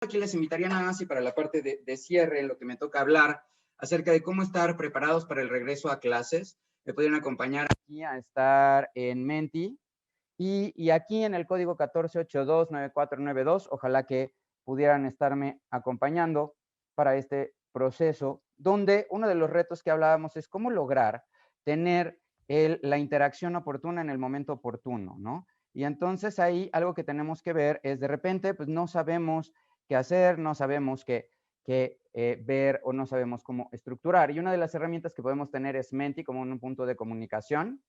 Aquí les invitaría nada más y para la parte de cierre, en lo que me toca hablar acerca de cómo estar preparados para el regreso a clases. Me pueden acompañar aquí a estar en Menti y aquí en el código 14829492, ojalá que pudieran estarme acompañando para este proceso, donde uno de los retos que hablábamos es cómo lograr tener la interacción oportuna en el momento oportuno, ¿no? Y entonces ahí algo que tenemos que ver es de repente, pues no sabemos qué hacer, no sabemos qué ver o no sabemos cómo estructurar. Y una de las herramientas que podemos tener es Menti como un punto de comunicación.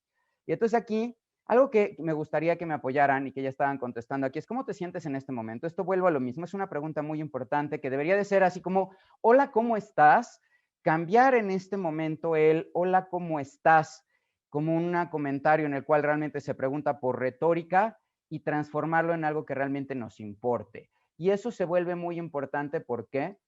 Y entonces aquí, algo que me gustaría que me apoyaran y que ya estaban contestando aquí es ¿cómo te sientes en este momento? Esto vuelvo a lo mismo, es una pregunta muy importante que debería de ser así como, hola, ¿cómo estás? Cambiar en este momento el hola, ¿cómo estás? Como un comentario en el cual realmente se pregunta por retórica y transformarlo en algo que realmente nos importe. Y eso se vuelve muy importante, ¿por qué?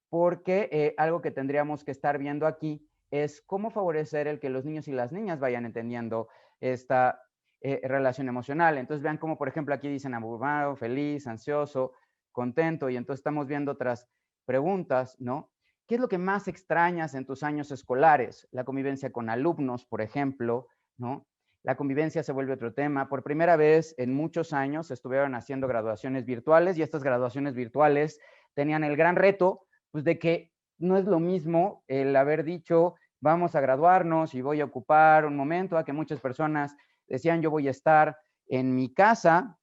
Porque algo que tendríamos que estar viendo aquí es cómo favorecer el que los niños y las niñas vayan entendiendo esta relación emocional. Entonces vean cómo, por ejemplo, aquí dicen abrumado, feliz, ansioso, contento, y entonces estamos viendo otras preguntas, ¿no? ¿Qué es lo que más extrañas en tus años escolares? La convivencia con alumnos, por ejemplo, ¿no? La convivencia se vuelve otro tema. Por primera vez en muchos años estuvieron haciendo graduaciones virtuales y estas graduaciones virtuales tenían el gran reto pues, de que no es lo mismo el haber dicho vamos a graduarnos y voy a ocupar un momento, a que muchas personas decían yo voy a estar en mi casa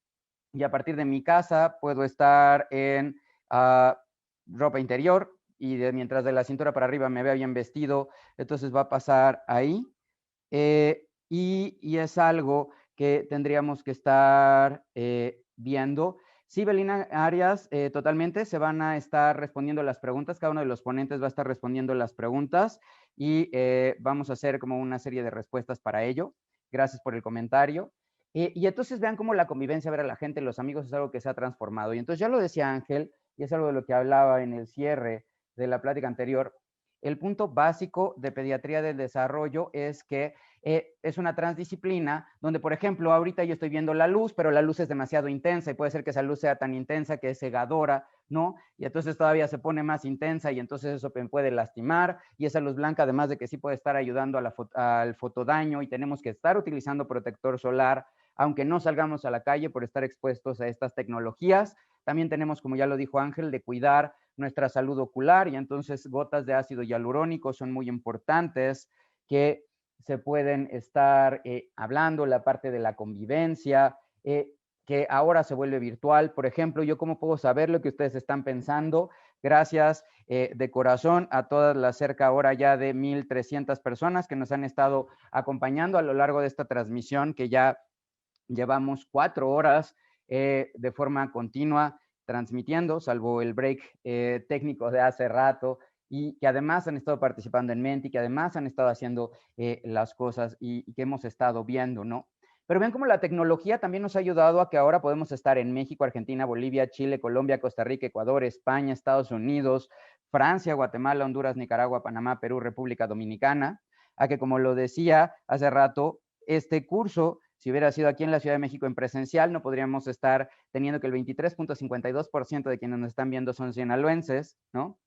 y a partir de mi casa puedo estar en ropa interior y mientras de la cintura para arriba me vea bien vestido, entonces va a pasar ahí. Y es algo que tendríamos que estar viendo. Sí, Belina Arias, totalmente, se van a estar respondiendo las preguntas, cada uno de los ponentes va a estar respondiendo las preguntas y vamos a hacer como una serie de respuestas para ello. Gracias por el comentario. Y entonces vean cómo la convivencia, ver a la gente, los amigos es algo que se ha transformado. Y entonces ya lo decía Ángel, y es algo de lo que hablaba en el cierre de la plática anterior, el punto básico de pediatría del desarrollo es que es una transdisciplina donde, por ejemplo, ahorita yo estoy viendo la luz, pero la luz es demasiado intensa y puede ser que esa luz sea tan intensa que es cegadora, ¿no? Y entonces todavía se pone más intensa y entonces eso puede lastimar y esa luz blanca, además de que sí puede estar ayudando al fotodaño y tenemos que estar utilizando protector solar, aunque no salgamos a la calle por estar expuestos a estas tecnologías. También tenemos, como ya lo dijo Ángel, de cuidar nuestra salud ocular y entonces gotas de ácido hialurónico son muy importantes que se pueden estar hablando, la parte de la convivencia, que ahora se vuelve virtual. Por ejemplo, yo cómo puedo saber lo que ustedes están pensando. Gracias de corazón a todas las cerca ahora ya de 1,300 personas que nos han estado acompañando a lo largo de esta transmisión, que ya llevamos 4 horas de forma continua transmitiendo, salvo el break técnico de hace rato, y que además han estado participando en Menti, que además han estado haciendo las cosas y que hemos estado viendo, ¿no? Pero ven cómo la tecnología también nos ha ayudado a que ahora podemos estar en México, Argentina, Bolivia, Chile, Colombia, Costa Rica, Ecuador, España, Estados Unidos, Francia, Guatemala, Honduras, Nicaragua, Panamá, Perú, República Dominicana, a que como lo decía hace rato, este curso, si hubiera sido aquí en la Ciudad de México en presencial, no podríamos estar teniendo que el 23.52% de quienes nos están viendo son sinaloenses, ¿no?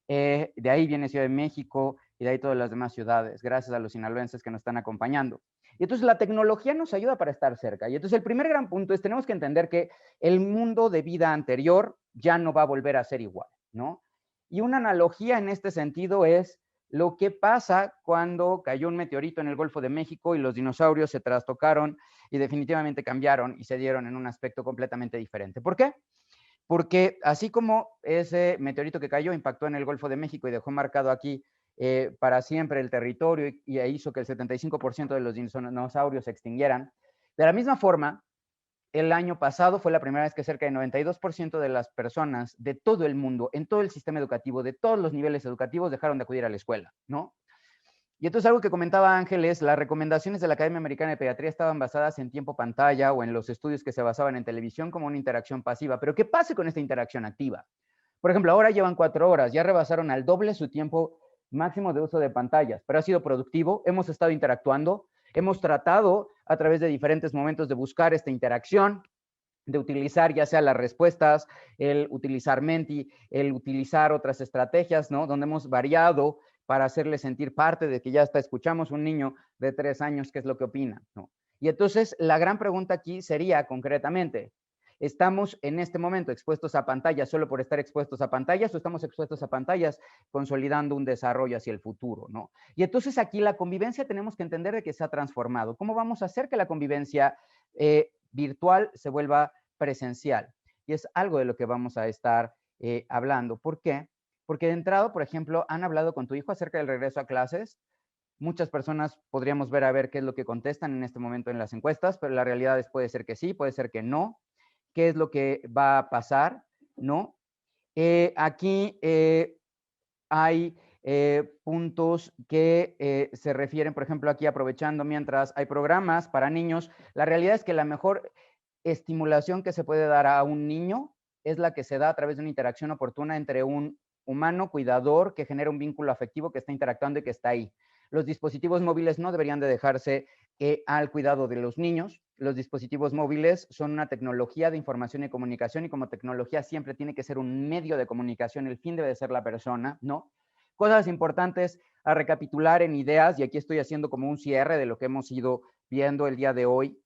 De ahí viene Ciudad de México y de ahí todas las demás ciudades, gracias a los sinaloenses que nos están acompañando. Y entonces la tecnología nos ayuda para estar cerca. Y entonces el primer gran punto es tenemos que entender que el mundo de vida anterior ya no va a volver a ser igual, ¿no? Y una analogía en este sentido es lo que pasa cuando cayó un meteorito en el Golfo de México y los dinosaurios se trastocaron y definitivamente cambiaron y se dieron en un aspecto completamente diferente. ¿Por qué? Porque así como ese meteorito que cayó impactó en el Golfo de México y dejó marcado aquí para siempre el territorio y hizo que el 75% de los dinosaurios se extinguieran, de la misma forma, el año pasado fue la primera vez que cerca del 92% de las personas de todo el mundo, en todo el sistema educativo, de todos los niveles educativos, dejaron de acudir a la escuela, ¿no? Y entonces algo que comentaba Ángel es, las recomendaciones de la Academia Americana de Pediatría estaban basadas en tiempo pantalla o en los estudios que se basaban en televisión como una interacción pasiva. Pero ¿qué pasa con esta interacción activa? Por ejemplo, ahora llevan 4 horas, ya rebasaron al doble su tiempo máximo de uso de pantallas, pero ha sido productivo, hemos estado interactuando, hemos tratado a través de diferentes momentos de buscar esta interacción, de utilizar ya sea las respuestas, el utilizar Menti, el utilizar otras estrategias, ¿no? Donde hemos variado para hacerle sentir parte de que ya hasta escuchamos un niño de 3 años qué es lo que opina, ¿no? Y entonces la gran pregunta aquí sería concretamente, ¿estamos en este momento expuestos a pantallas solo por estar expuestos a pantallas o estamos expuestos a pantallas consolidando un desarrollo hacia el futuro, ¿no? Y entonces aquí la convivencia tenemos que entender de que se ha transformado. ¿Cómo vamos a hacer que la convivencia virtual se vuelva presencial? Y es algo de lo que vamos a estar hablando. ¿Por qué? Porque de entrada, por ejemplo, han hablado con tu hijo acerca del regreso a clases. Muchas personas podríamos ver a ver qué es lo que contestan en este momento en las encuestas, pero la realidad es puede ser que sí, puede ser que no. ¿Qué es lo que va a pasar? ¿No? Aquí hay puntos que se refieren, por ejemplo, aquí aprovechando mientras hay programas para niños, la realidad es que la mejor estimulación que se puede dar a un niño es la que se da a través de una interacción oportuna entre un humano cuidador que genera un vínculo afectivo que está interactuando y que está ahí. Los dispositivos móviles no deberían de dejarse al cuidado de los niños. Los dispositivos móviles son una tecnología de información y comunicación y como tecnología siempre tiene que ser un medio de comunicación. El fin debe de ser la persona, ¿no? Cosas importantes a recapitular en ideas, y aquí estoy haciendo como un cierre de lo que hemos ido viendo el día de hoy,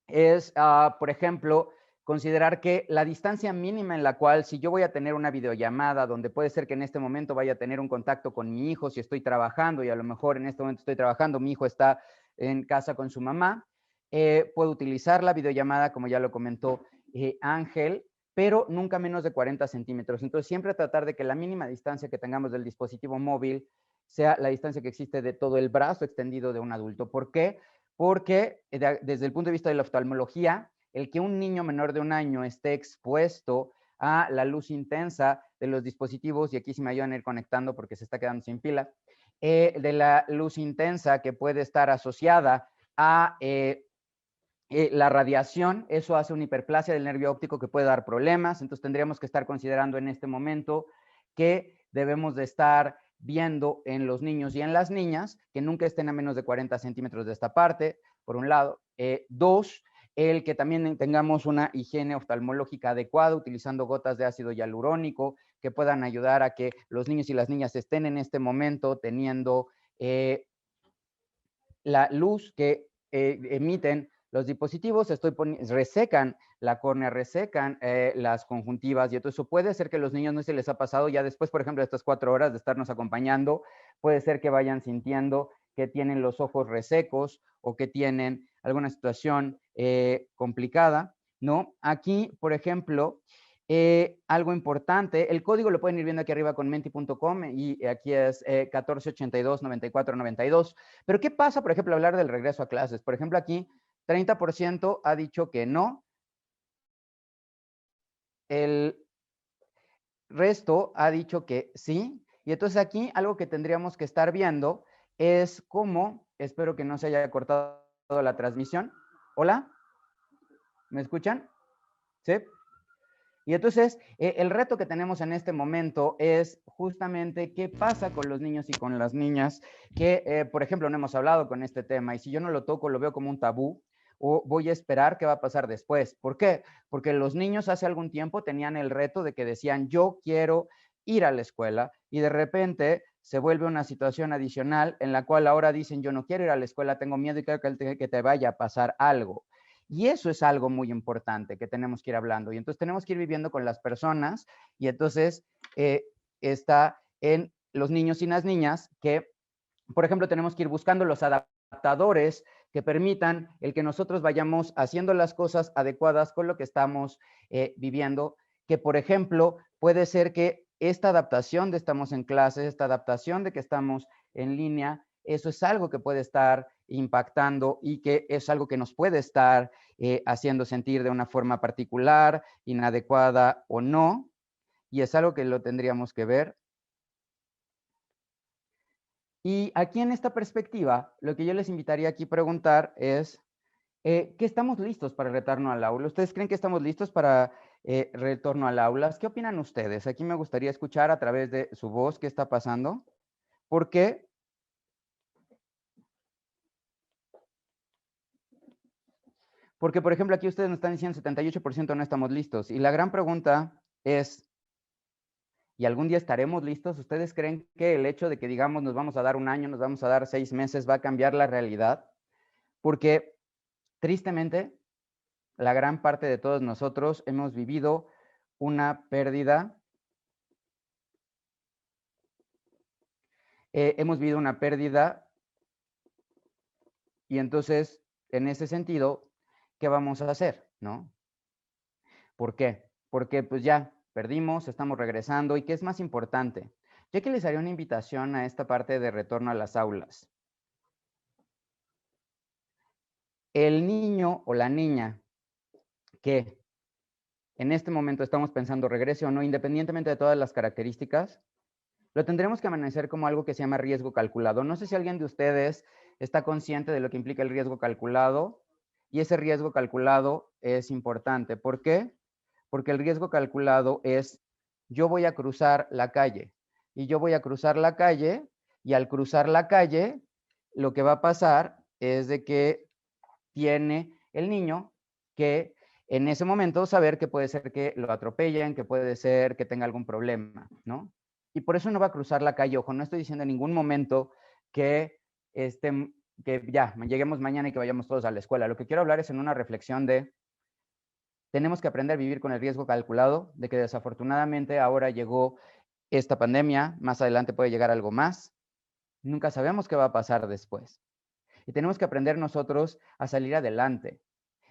es, por ejemplo, considerar que la distancia mínima en la cual, si yo voy a tener una videollamada, donde puede ser que en este momento vaya a tener un contacto con mi hijo, si estoy trabajando y a lo mejor en este momento estoy trabajando, mi hijo está en casa con su mamá, puedo utilizar la videollamada, como ya lo comentó Ángel, pero nunca menos de 40 centímetros. Entonces, siempre tratar de que la mínima distancia que tengamos del dispositivo móvil sea la distancia que existe de todo el brazo extendido de un adulto. ¿Por qué? Porque desde el punto de vista de la oftalmología, el que un niño menor de 1 año esté expuesto a la luz intensa de los dispositivos, y aquí sí me ayudan a ir conectando porque se está quedando sin pila, de la luz intensa que puede estar asociada a la radiación, eso hace una hiperplasia del nervio óptico que puede dar problemas. Entonces tendríamos que estar considerando en este momento que debemos de estar viendo en los niños y en las niñas que nunca estén a menos de 40 centímetros de esta parte, por un lado. Dos, el que también tengamos una higiene oftalmológica adecuada, utilizando gotas de ácido hialurónico que puedan ayudar a que los niños y las niñas estén en este momento teniendo la luz que emiten los dispositivos, resecan la córnea, resecan las conjuntivas, y entonces eso puede ser que a los niños no se les ha pasado ya después, por ejemplo, de estas 4 horas de estarnos acompañando, puede ser que vayan sintiendo que tienen los ojos resecos o que tienen alguna situación complicada, ¿no? Aquí, por ejemplo, algo importante, el código lo pueden ir viendo aquí arriba con menti.com y aquí es 1482-9492. Pero ¿qué pasa, por ejemplo, hablar del regreso a clases? Por ejemplo, aquí 30% ha dicho que no. El resto ha dicho que sí. Y entonces aquí algo que tendríamos que estar viendo es cómo, espero que no se haya cortado la transmisión. ¿Hola? ¿Me escuchan? ¿Sí? Y entonces, el reto que tenemos en este momento es justamente qué pasa con los niños y con las niñas que, por ejemplo, no hemos hablado con este tema, y si yo no lo toco, lo veo como un tabú, o voy a esperar qué va a pasar después. ¿Por qué? Porque los niños hace algún tiempo tenían el reto de que decían, yo quiero ir a la escuela, y de repente se vuelve una situación adicional en la cual ahora dicen, yo no quiero ir a la escuela, tengo miedo y creo que te vaya a pasar algo. Y eso es algo muy importante que tenemos que ir hablando. Y entonces tenemos que ir viviendo con las personas, y entonces está en los niños y las niñas que, por ejemplo, tenemos que ir buscando los adaptadores que permitan el que nosotros vayamos haciendo las cosas adecuadas con lo que estamos viviendo, que, por ejemplo, puede ser que esta adaptación de estamos en clases, esta adaptación de que estamos en línea, eso es algo que puede estar impactando y que es algo que nos puede estar haciendo sentir de una forma particular, inadecuada o no, y es algo que lo tendríamos que ver. Y aquí en esta perspectiva, lo que yo les invitaría aquí a preguntar es, ¿qué estamos listos para el retorno al aula? ¿Ustedes creen que estamos listos para retorno al aula? ¿Qué opinan ustedes? Aquí me gustaría escuchar a través de su voz qué está pasando. ¿Por qué? Porque, por ejemplo, aquí ustedes nos están diciendo 78% no estamos listos. Y la gran pregunta es, ¿y algún día estaremos listos? ¿Ustedes creen que el hecho de que digamos nos vamos a dar un año, nos vamos a dar 6 meses, va a cambiar la realidad? Porque, tristemente, la gran parte de todos nosotros hemos vivido una pérdida. Y entonces, en ese sentido, ¿qué vamos a hacer? ¿No? ¿Por qué? Porque pues ya perdimos, estamos regresando. ¿Y qué es más importante? Yo aquí les haría una invitación a esta parte de retorno a las aulas. El niño o la niña que en este momento estamos pensando regrese o no, independientemente de todas las características, lo tendremos que amanecer como algo que se llama riesgo calculado. No sé si alguien de ustedes está consciente de lo que implica el riesgo calculado, y ese riesgo calculado es importante. ¿Por qué? Porque el riesgo calculado es, yo voy a cruzar la calle, y yo voy a cruzar la calle, y al cruzar la calle, lo que va a pasar es de que tiene el niño que en ese momento saber que puede ser que lo atropellen, que puede ser que tenga algún problema, ¿no? Y por eso no va a cruzar la calle. Ojo, no estoy diciendo en ningún momento que, que ya lleguemos mañana y que vayamos todos a la escuela. Lo que quiero hablar es en una reflexión de, tenemos que aprender a vivir con el riesgo calculado, de que desafortunadamente ahora llegó esta pandemia, más adelante puede llegar algo más. Nunca sabemos qué va a pasar después. Y tenemos que aprender nosotros a salir adelante.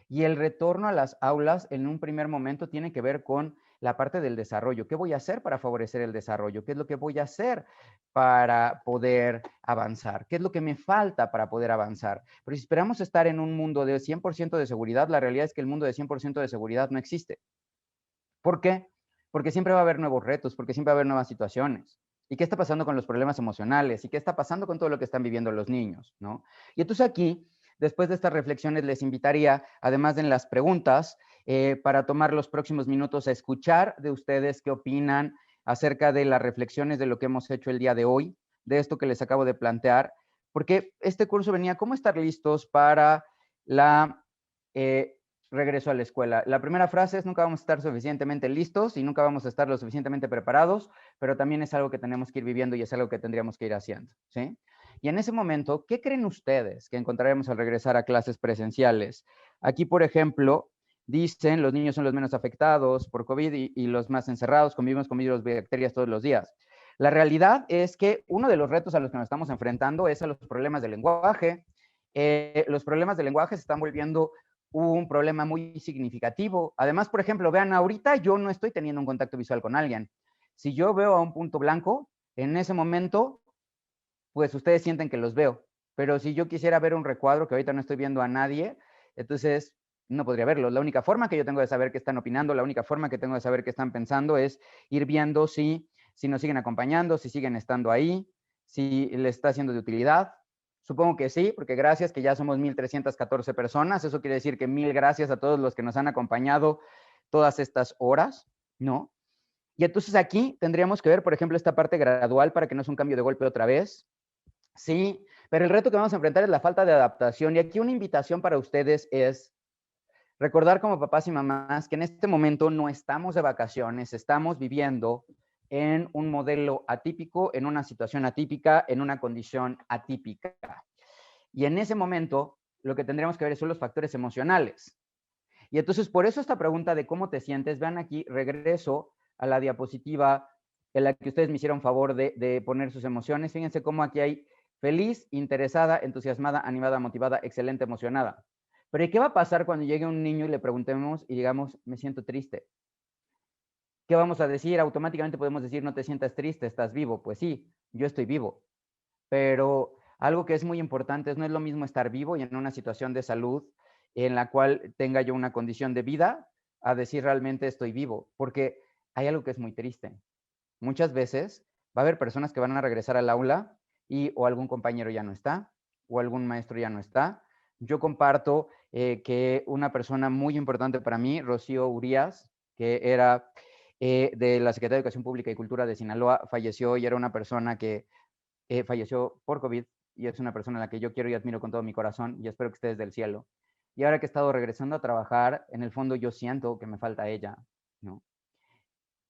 Y el retorno a las aulas en un primer momento tiene que ver con la parte del desarrollo. ¿Qué voy a hacer para favorecer el desarrollo? ¿Qué es lo que voy a hacer para poder avanzar? ¿Qué es lo que me falta para poder avanzar? Pero si esperamos estar en un mundo de 100% de seguridad, la realidad es que el mundo de 100% de seguridad no existe. ¿Por qué? Porque siempre va a haber nuevos retos, porque siempre va a haber nuevas situaciones. ¿Y qué está pasando con los problemas emocionales? ¿Y qué está pasando con todo lo que están viviendo los niños? ¿No? Y entonces aquí, después de estas reflexiones, les invitaría, además de en las preguntas, para tomar los próximos minutos a escuchar de ustedes qué opinan acerca de las reflexiones de lo que hemos hecho el día de hoy, de esto que les acabo de plantear, porque este curso venía, ¿cómo estar listos para la regreso a la escuela? La primera frase es, nunca vamos a estar suficientemente listos y nunca vamos a estar lo suficientemente preparados, pero también es algo que tenemos que ir viviendo y es algo que tendríamos que ir haciendo, ¿sí? Y en ese momento, ¿qué creen ustedes que encontraremos al regresar a clases presenciales? Aquí, por ejemplo, dicen, los niños son los menos afectados por COVID y los más encerrados, convivimos con virus, bacterias todos los días. La realidad es que uno de los retos a los que nos estamos enfrentando es a los problemas del lenguaje. Los problemas del lenguaje se están volviendo un problema muy significativo. Además, por ejemplo, vean, ahorita yo no estoy teniendo un contacto visual con alguien. Si yo veo a un punto blanco, en ese momento, pues ustedes sienten que los veo. Pero si yo quisiera ver un recuadro, que ahorita no estoy viendo a nadie, entonces no podría verlo. La única forma que yo tengo de saber qué están opinando, la única forma que tengo de saber qué están pensando es ir viendo si nos siguen acompañando, si siguen estando ahí, si les está siendo de utilidad. Supongo que sí, porque gracias que ya somos 1,314 personas. Eso quiere decir que 1000 gracias a todos los que nos han acompañado todas estas horas, ¿no? Y entonces aquí tendríamos que ver, por ejemplo, esta parte gradual para que no es un cambio de golpe otra vez. Sí, pero el reto que vamos a enfrentar es la falta de adaptación. Y aquí una invitación para ustedes es recordar como papás y mamás que en este momento no estamos de vacaciones, estamos viviendo en un modelo atípico, en una situación atípica, en una condición atípica. Y en ese momento, lo que tendríamos que ver son los factores emocionales. Y entonces, por eso esta pregunta de cómo te sientes, vean aquí, regreso a la diapositiva en la que ustedes me hicieron favor de poner sus emociones. Fíjense cómo aquí hay feliz, interesada, entusiasmada, animada, motivada, excelente, emocionada. Pero ¿y qué va a pasar cuando llegue un niño y le preguntemos y digamos, me siento triste? ¿Qué vamos a decir? Automáticamente podemos decir, no te sientas triste, estás vivo. Pues sí, yo estoy vivo. Pero algo que es muy importante es, no es lo mismo estar vivo y en una situación de salud en la cual tenga yo una condición de vida, a decir realmente estoy vivo, porque hay algo que es muy triste. Muchas veces va a haber personas que van a regresar al aula y o algún compañero ya no está, o algún maestro ya no está. Yo comparto que una persona muy importante para mí, Rocío Urías, que era de la Secretaría de Educación Pública y Cultura de Sinaloa, falleció y era una persona que falleció por COVID y es una persona a la que yo quiero y admiro con todo mi corazón y espero que esté desde el cielo. Y ahora que he estado regresando a trabajar, en el fondo yo siento que me falta ella, ¿no?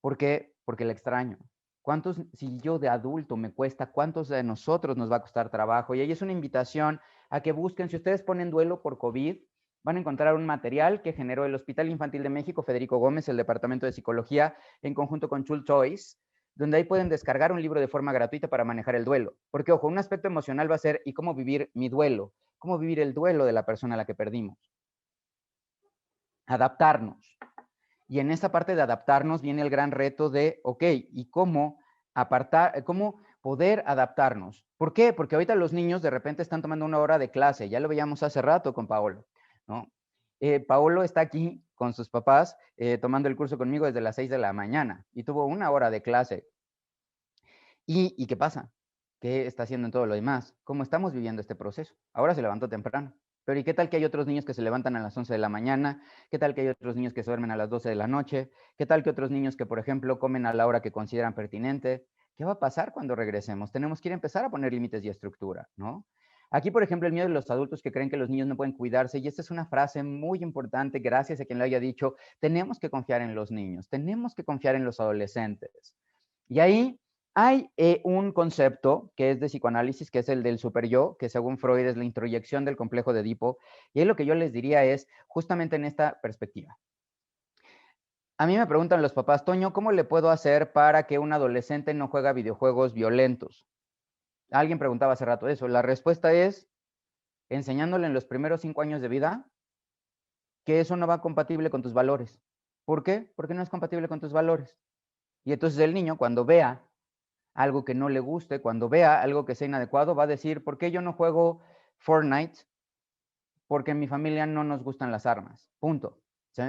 ¿Por qué? Porque la extraño. ¿Cuántos, si yo de adulto me cuesta, cuántos de nosotros nos va a costar trabajo? Y ahí es una invitación a que busquen, si ustedes ponen duelo por COVID, van a encontrar un material que generó el Hospital Infantil de México, Federico Gómez, el Departamento de Psicología, en conjunto con Chul Choice, donde ahí pueden descargar un libro de forma gratuita para manejar el duelo. Porque, ojo, un aspecto emocional va a ser, ¿y cómo vivir mi duelo? ¿Cómo vivir el duelo de la persona a la que perdimos? Adaptarnos. Y en esta parte de adaptarnos viene el gran reto de, ok, ¿y cómo cómo poder adaptarnos? ¿Por qué? Porque ahorita los niños de repente están tomando una hora de clase, ya lo veíamos hace rato con Paolo, ¿no? Paolo está aquí con sus papás tomando el curso conmigo desde las 6 de la mañana y tuvo una hora de clase. ¿Y qué pasa? ¿Qué está haciendo en todo lo demás? ¿Cómo estamos viviendo este proceso? Ahora se levantó temprano. Pero ¿y qué tal que hay otros niños que se levantan a las 11 de la mañana? ¿Qué tal que hay otros niños que se duermen a las 12 de la noche? ¿Qué tal que otros niños que, por ejemplo, comen a la hora que consideran pertinente? ¿Qué va a pasar cuando regresemos? Tenemos que ir a empezar a poner límites y estructura, ¿no? Aquí, por ejemplo, el miedo de los adultos que creen que los niños no pueden cuidarse, y esta es una frase muy importante, gracias a quien lo haya dicho, tenemos que confiar en los niños, tenemos que confiar en los adolescentes. Y ahí hay un concepto que es de psicoanálisis, que es el del superyo, que según Freud es la introyección del complejo de Edipo. Y ahí lo que yo les diría es justamente en esta perspectiva. A mí me preguntan los papás, Toño, ¿cómo le puedo hacer para que un adolescente no juegue videojuegos violentos? Alguien preguntaba hace rato eso. La respuesta es enseñándole en los primeros 5 años de vida que eso no va compatible con tus valores. ¿Por qué? Porque no es compatible con tus valores. Y entonces el niño, cuando vea algo que no le guste, cuando vea algo que sea inadecuado, va a decir, ¿por qué yo no juego Fortnite? Porque en mi familia no nos gustan las armas. Punto. ¿Sí?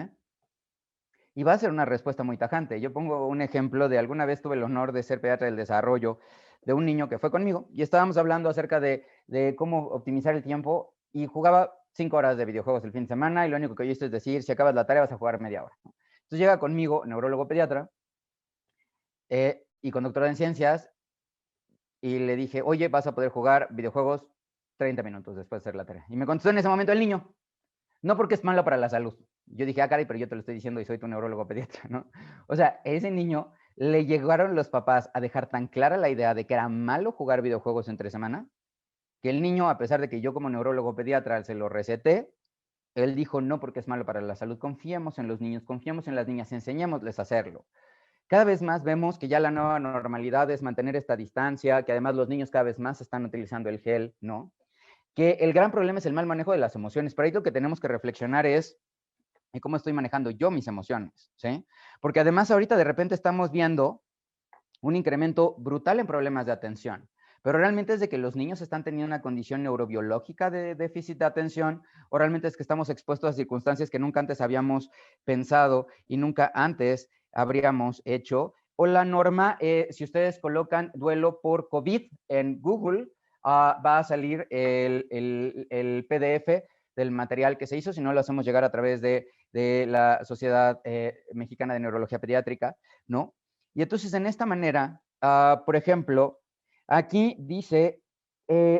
Y va a ser una respuesta muy tajante. Yo pongo un ejemplo de alguna vez tuve el honor de ser pediatra del desarrollo de un niño que fue conmigo y estábamos hablando acerca de cómo optimizar el tiempo y jugaba 5 horas de videojuegos el fin de semana y lo único que yo hice es decir, si acabas la tarea vas a jugar media hora. Entonces llega conmigo, neurólogo pediatra y con doctorado en ciencias, y le dije, oye, vas a poder jugar videojuegos 30 minutos después de hacer la tarea. Y me contestó en ese momento el niño, no porque es malo para la salud. Yo dije, ah, caray, pero yo te lo estoy diciendo y soy tu neurólogo pediatra, ¿no? O sea, a ese niño le llegaron los papás a dejar tan clara la idea de que era malo jugar videojuegos entre semana, que el niño, a pesar de que yo como neurólogo pediatra se lo receté, él dijo, no, porque es malo para la salud. Confiemos en los niños, confiemos en las niñas, enseñémosles a hacerlo. Cada vez más vemos que ya la nueva normalidad es mantener esta distancia, que además los niños cada vez más están utilizando el gel, ¿no? Que el gran problema es el mal manejo de las emociones, pero ahí lo que tenemos que reflexionar es cómo estoy manejando yo mis emociones, ¿sí? Porque además ahorita de repente estamos viendo un incremento brutal en problemas de atención, pero realmente es de que los niños están teniendo una condición neurobiológica de déficit de atención, o realmente es que estamos expuestos a circunstancias que nunca antes habíamos pensado y nunca antes habríamos hecho. O la norma, si ustedes colocan duelo por COVID en Google, va a salir el PDF del material que se hizo, si no lo hacemos llegar a través de la Sociedad Mexicana de Neurología Pediátrica, ¿no? Y entonces en esta manera, por ejemplo, aquí dice,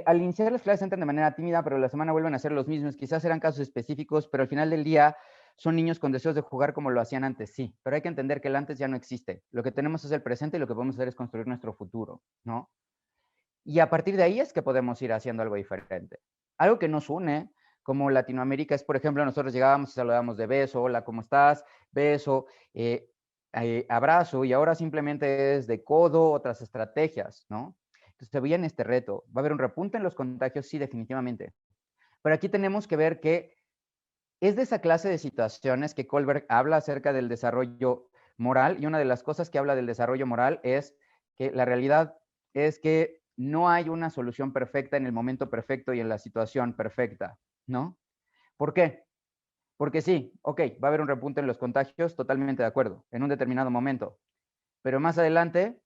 al iniciar las clases entran de manera tímida, pero la semana vuelven a ser los mismos. Quizás eran casos específicos, pero al final del día son niños con deseos de jugar como lo hacían antes, sí. Pero hay que entender que el antes ya no existe. Lo que tenemos es el presente y lo que podemos hacer es construir nuestro futuro, ¿no? Y a partir de ahí es que podemos ir haciendo algo diferente. Algo que nos une como Latinoamérica es, por ejemplo, nosotros llegábamos y saludábamos de beso, hola, ¿cómo estás? Beso, abrazo, y ahora simplemente es de codo, otras estrategias, ¿no? Entonces se viene este reto. ¿Va a haber un repunte en los contagios? Sí, definitivamente. Pero aquí tenemos que ver que es de esa clase de situaciones que Kohlberg habla acerca del desarrollo moral, y una de las cosas que habla del desarrollo moral es que la realidad es que no hay una solución perfecta en el momento perfecto y en la situación perfecta, ¿no? ¿Por qué? Porque sí, ok, va a haber un repunte en los contagios, totalmente de acuerdo, en un determinado momento. Pero más adelante,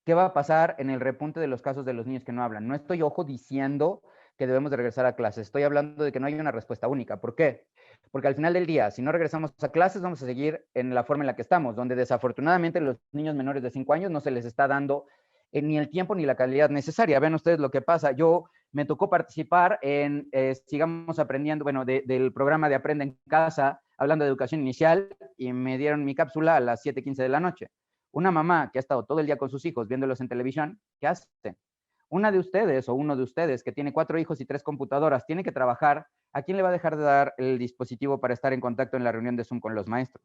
¿qué va a pasar en el repunte de los casos de los niños que no hablan? No estoy, ojo, diciendo que debemos de regresar a clases. Estoy hablando de que no hay una respuesta única. ¿Por qué? Porque al final del día, si no regresamos a clases, vamos a seguir en la forma en la que estamos, donde desafortunadamente los niños menores de 5 años no se les está dando ni el tiempo ni la calidad necesaria. Vean ustedes lo que pasa. Yo me tocó participar en Sigamos Aprendiendo, bueno, del programa de Aprende en Casa, hablando de educación inicial, y me dieron mi cápsula a las 7:15 de la noche. Una mamá que ha estado todo el día con sus hijos viéndolos en televisión, ¿qué hace? Una de ustedes o uno de ustedes que tiene 4 hijos y 3 computadoras, tiene que trabajar, ¿a quién le va a dejar de dar el dispositivo para estar en contacto en la reunión de Zoom con los maestros?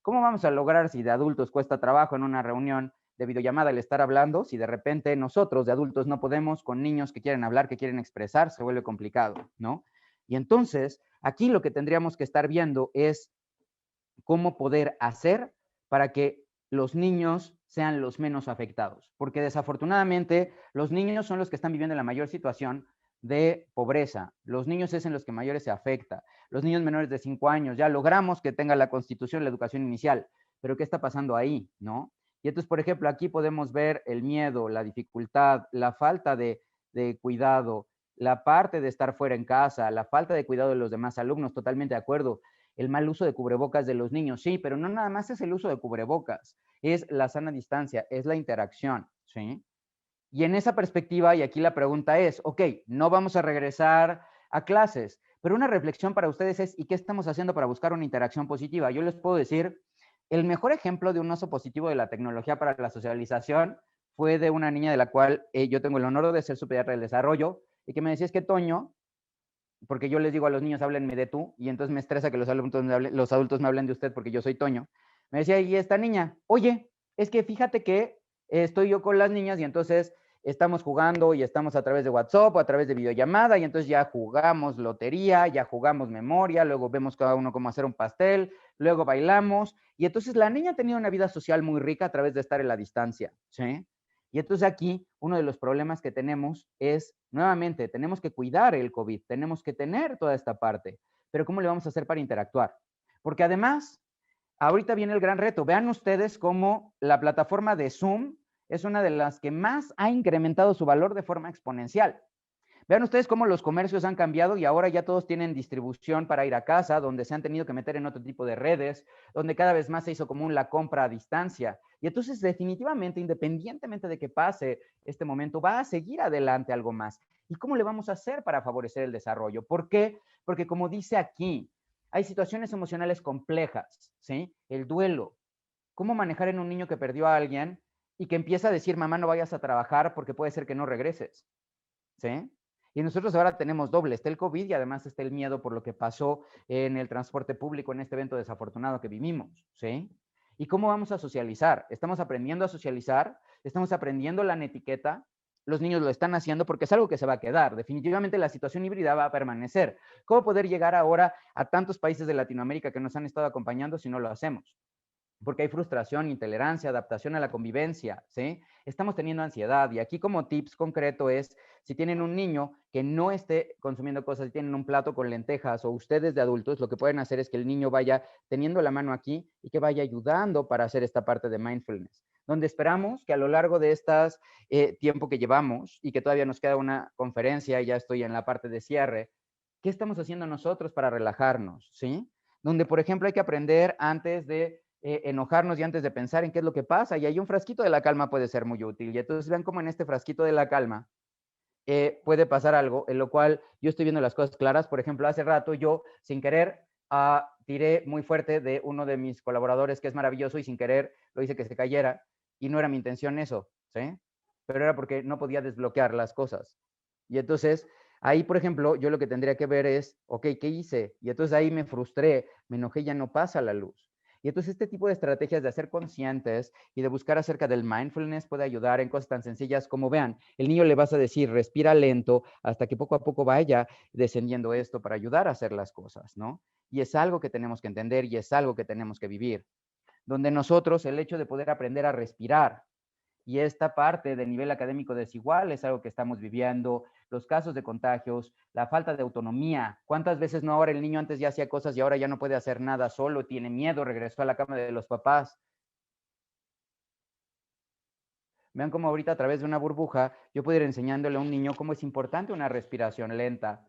¿Cómo vamos a lograr, si de adultos cuesta trabajo en una reunión de videollamada el estar hablando, si de repente nosotros de adultos no podemos con niños que quieren hablar, que quieren expresar, se vuelve complicado, ¿no? Y entonces, aquí lo que tendríamos que estar viendo es cómo poder hacer para que los niños sean los menos afectados, porque desafortunadamente los niños son los que están viviendo la mayor situación de pobreza. Los niños es en los que mayores se afecta. Los niños menores de 5 años, ya logramos que tenga la Constitución la educación inicial, pero ¿qué está pasando ahí, no? Y entonces, por ejemplo, aquí podemos ver el miedo, la dificultad, la falta de cuidado, la parte de estar fuera en casa, la falta de cuidado de los demás alumnos, totalmente de acuerdo. El mal uso de cubrebocas de los niños, sí, pero no nada más es el uso de cubrebocas, es la sana distancia, es la interacción, ¿sí? Y en esa perspectiva, y aquí la pregunta es, ok, no vamos a regresar a clases, pero una reflexión para ustedes es, ¿y qué estamos haciendo para buscar una interacción positiva? Yo les puedo decir, el mejor ejemplo de un uso positivo de la tecnología para la socialización fue de una niña de la cual yo tengo el honor de ser su pediatra del desarrollo, y que me decía, es que Toño, porque yo les digo a los niños, háblenme de tú, y entonces me estresa que los adultos me hablen de usted porque yo soy Toño. Me decía, y esta niña, oye, es que fíjate que estoy yo con las niñas y entonces estamos jugando y estamos a través de WhatsApp o a través de videollamada y entonces ya jugamos lotería, ya jugamos memoria, luego vemos cada uno cómo hacer un pastel, luego bailamos y entonces la niña tenía una vida social muy rica a través de estar en la distancia, ¿sí? Y entonces aquí uno de los problemas que tenemos es, nuevamente, tenemos que cuidar el COVID, tenemos que tener toda esta parte, pero ¿cómo le vamos a hacer para interactuar? Porque además, ahorita viene el gran reto. Vean ustedes cómo la plataforma de Zoom es una de las que más ha incrementado su valor de forma exponencial. Vean ustedes cómo los comercios han cambiado y ahora ya todos tienen distribución para ir a casa, donde se han tenido que meter en otro tipo de redes, donde cada vez más se hizo común la compra a distancia. Y entonces definitivamente, independientemente de que pase este momento, va a seguir adelante algo más. ¿Y cómo le vamos a hacer para favorecer el desarrollo? ¿Por qué? Porque como dice aquí, hay situaciones emocionales complejas, ¿sí? El duelo. ¿Cómo manejar en un niño que perdió a alguien y que empieza a decir, mamá, no vayas a trabajar porque puede ser que no regreses? ¿Sí? Y nosotros ahora tenemos doble, está el COVID y además está el miedo por lo que pasó en el transporte público en este evento desafortunado que vivimos, ¿sí? ¿Y cómo vamos a socializar? ¿Estamos aprendiendo a socializar? ¿Estamos aprendiendo la etiqueta? Los niños lo están haciendo porque es algo que se va a quedar. Definitivamente la situación híbrida va a permanecer. ¿Cómo poder llegar ahora a tantos países de Latinoamérica que nos han estado acompañando si no lo hacemos? Porque hay frustración, intolerancia, adaptación a la convivencia, ¿sí? Estamos teniendo ansiedad y aquí como tips concreto es, si tienen un niño que no esté consumiendo cosas, si tienen un plato con lentejas o ustedes de adultos, lo que pueden hacer es que el niño vaya teniendo la mano aquí y que vaya ayudando para hacer esta parte de mindfulness, donde esperamos que a lo largo de estas tiempo que llevamos y que todavía nos queda una conferencia y ya estoy en la parte de cierre, ¿qué estamos haciendo nosotros para relajarnos, ¿sí? Donde, por ejemplo, hay que aprender antes de enojarnos y antes de pensar en qué es lo que pasa. Y ahí un frasquito de la calma puede ser muy útil. Y entonces vean cómo en este frasquito de la calma puede pasar algo en lo cual yo estoy viendo las cosas claras. Por ejemplo, hace rato yo, sin querer, tiré muy fuerte de uno de mis colaboradores que es maravilloso y sin querer lo hice que se cayera. Y no era mi intención eso, ¿sí? Pero era porque no podía desbloquear las cosas. Y entonces, ahí, por ejemplo, yo lo que tendría que ver es, ok, ¿qué hice? Y entonces ahí me frustré, me enojé, ya no pasa la luz. Y entonces este tipo de estrategias de hacer conscientes y de buscar acerca del mindfulness puede ayudar en cosas tan sencillas como, vean, el niño le vas a decir, respira lento hasta que poco a poco vaya descendiendo esto para ayudar a hacer las cosas, ¿no? Y es algo que tenemos que entender y es algo que tenemos que vivir. Donde nosotros, el hecho de poder aprender a respirar, y esta parte del nivel académico desigual es algo que estamos viviendo, los casos de contagios, la falta de autonomía. ¿Cuántas veces no ahora el niño antes ya hacía cosas y ahora ya no puede hacer nada solo, tiene miedo, regresó a la cama de los papás? Vean cómo ahorita a través de una burbuja yo puedo ir enseñándole a un niño cómo es importante una respiración lenta,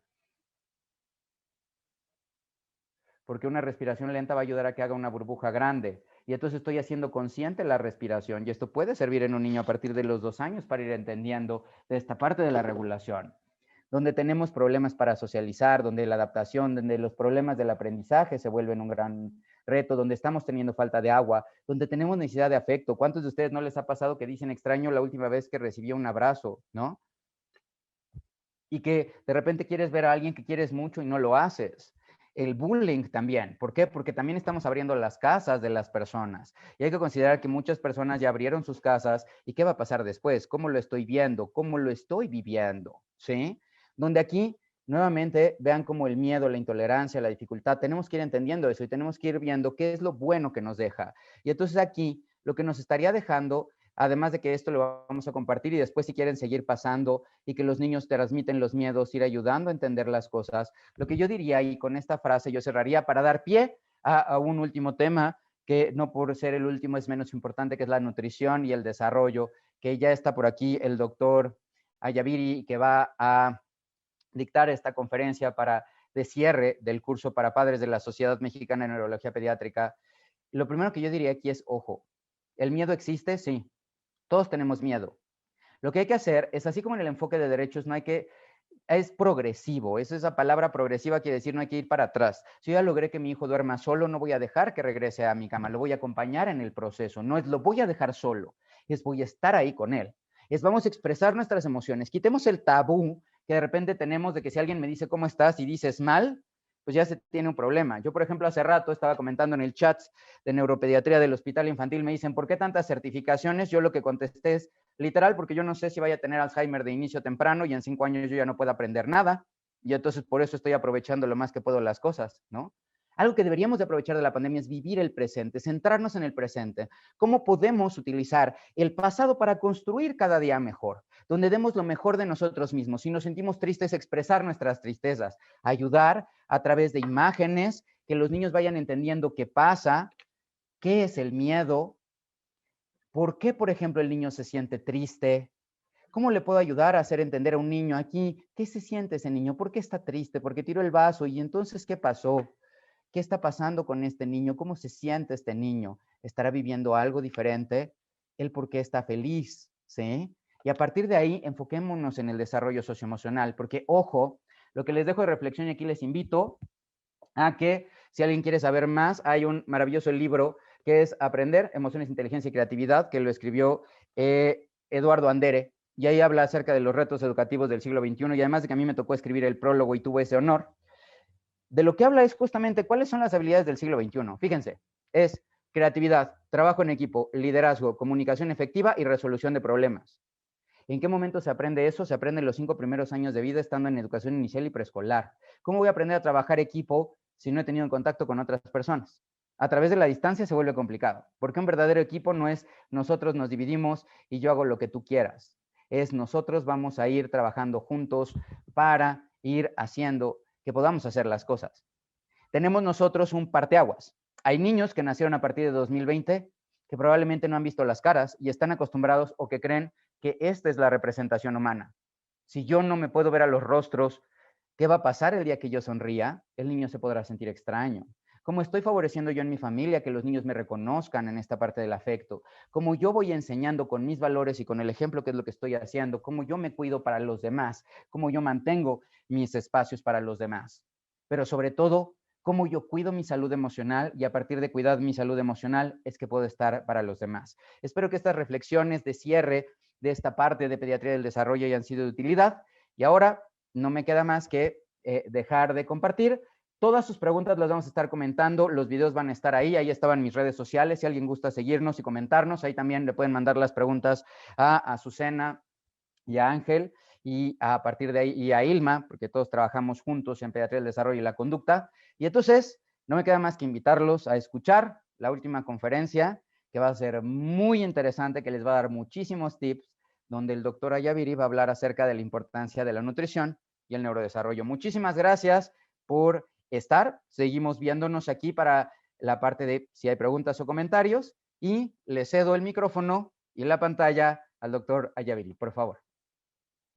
porque una respiración lenta va a ayudar a que haga una burbuja grande. Y entonces estoy haciendo consciente la respiración y esto puede servir en un niño a partir de los 2 años para ir entendiendo de esta parte de la regulación. donde tenemos problemas para socializar, donde la adaptación, donde los problemas del aprendizaje se vuelven un gran reto, donde estamos teniendo falta de agua, donde tenemos necesidad de afecto. ¿Cuántos de ustedes no les ha pasado que dicen extraño la última vez que recibí un abrazo, ¿no? Y que de repente quieres ver a alguien que quieres mucho y no lo haces. El bullying también. ¿Por qué? Porque también estamos abriendo las casas de las personas. Y hay que considerar que muchas personas ya abrieron sus casas. ¿Y qué va a pasar después? ¿Cómo lo estoy viendo? ¿Cómo lo estoy viviendo? ¿Sí? Donde aquí, nuevamente, vean como el miedo, la intolerancia, la dificultad. Tenemos que ir entendiendo eso y tenemos que ir viendo qué es lo bueno que nos deja. Y entonces aquí, lo que nos estaría dejando, además de que esto lo vamos a compartir y después si quieren seguir pasando y que los niños transmiten los miedos, ir ayudando a entender las cosas, lo que yo diría y con esta frase yo cerraría para dar pie a un último tema que no por ser el último es menos importante, que es la nutrición y el desarrollo, que ya está por aquí el doctor Ayaviri, que va a dictar esta conferencia de cierre del curso para padres de la Sociedad Mexicana de Neurología Pediátrica. Lo primero que yo diría aquí es, ojo, ¿el miedo existe? Sí. Todos tenemos miedo. Lo que hay que hacer es, así como en el enfoque de derechos, no hay que, es progresivo. Esa palabra progresiva quiere decir no hay que ir para atrás. Si yo ya logré que mi hijo duerma solo, no voy a dejar que regrese a mi cama, lo voy a acompañar en el proceso. No es lo voy a dejar solo, es voy a estar ahí con él. Es vamos a expresar nuestras emociones. Quitemos el tabú que de repente tenemos de que si alguien me dice cómo estás y dices mal, pues ya se tiene un problema. Yo, por ejemplo, hace rato estaba comentando en el chat de neuropediatría del Hospital Infantil, me dicen, ¿por qué tantas certificaciones? Yo lo que contesté es, literal, porque yo no sé si vaya a tener Alzheimer de inicio temprano y en 5 años yo ya no puedo aprender nada. Y entonces por eso estoy aprovechando lo más que puedo las cosas, ¿no? Algo que deberíamos de aprovechar de la pandemia es vivir el presente, centrarnos en el presente. ¿Cómo podemos utilizar el pasado para construir cada día mejor? Donde demos lo mejor de nosotros mismos. Si nos sentimos tristes, expresar nuestras tristezas. Ayudar a través de imágenes, que los niños vayan entendiendo qué pasa, qué es el miedo, por qué, por ejemplo, el niño se siente triste. ¿Cómo le puedo ayudar a hacer entender a un niño aquí qué se siente ese niño? ¿Por qué está triste? ¿Por qué tiró el vaso? ¿Y entonces qué pasó? ¿Qué está pasando con este niño? ¿Cómo se siente este niño? ¿Estará viviendo algo diferente? ¿El por qué está feliz? ¿Sí? Y a partir de ahí, enfoquémonos en el desarrollo socioemocional, porque, ojo, lo que les dejo de reflexión y aquí les invito a que, si alguien quiere saber más, hay un maravilloso libro que es Aprender, Emociones, Inteligencia y Creatividad, que lo escribió Eduardo Andere, y ahí habla acerca de los retos educativos del siglo XXI, y además de que a mí me tocó escribir el prólogo y tuve ese honor, de lo que habla es justamente cuáles son las habilidades del siglo XXI. Fíjense, es creatividad, trabajo en equipo, liderazgo, comunicación efectiva y resolución de problemas. ¿En qué momento se aprende eso? Se aprende en los 5 primeros años de vida estando en educación inicial y preescolar. ¿Cómo voy a aprender a trabajar equipo si no he tenido contacto con otras personas? A través de la distancia se vuelve complicado, porque un verdadero equipo no es nosotros nos dividimos y yo hago lo que tú quieras. Es nosotros vamos a ir trabajando juntos para ir haciendo que podamos hacer las cosas. Tenemos nosotros un parteaguas. Hay niños que nacieron a partir de 2020 que probablemente no han visto las caras y están acostumbrados o que creen que esta es la representación humana. Si yo no me puedo ver a los rostros, ¿qué va a pasar el día que yo sonría? El niño se podrá sentir extraño. ¿Cómo estoy favoreciendo yo en mi familia que los niños me reconozcan en esta parte del afecto? ¿Cómo yo voy enseñando con mis valores y con el ejemplo que es lo que estoy haciendo? ¿Cómo yo me cuido para los demás? ¿Cómo yo mantengo mis espacios para los demás? Pero sobre todo, cómo yo cuido mi salud emocional y a partir de cuidar mi salud emocional es que puedo estar para los demás. Espero que estas reflexiones de cierre de esta parte de pediatría del desarrollo hayan sido de utilidad y ahora no me queda más que dejar de compartir. Todas sus preguntas las vamos a estar comentando, los videos van a estar ahí estaban mis redes sociales, si alguien gusta seguirnos y comentarnos, ahí también le pueden mandar las preguntas a Azucena y a Ángel, y a partir de ahí, y a Ilma, porque todos trabajamos juntos en Pediatría del Desarrollo y la Conducta. Y entonces, no me queda más que invitarlos a escuchar la última conferencia, que va a ser muy interesante, que les va a dar muchísimos tips, donde el doctor Ayaviri va a hablar acerca de la importancia de la nutrición y el neurodesarrollo. Muchísimas gracias por estar. Seguimos viéndonos aquí para la parte de si hay preguntas o comentarios, y le cedo el micrófono y la pantalla al doctor Ayaviri, por favor.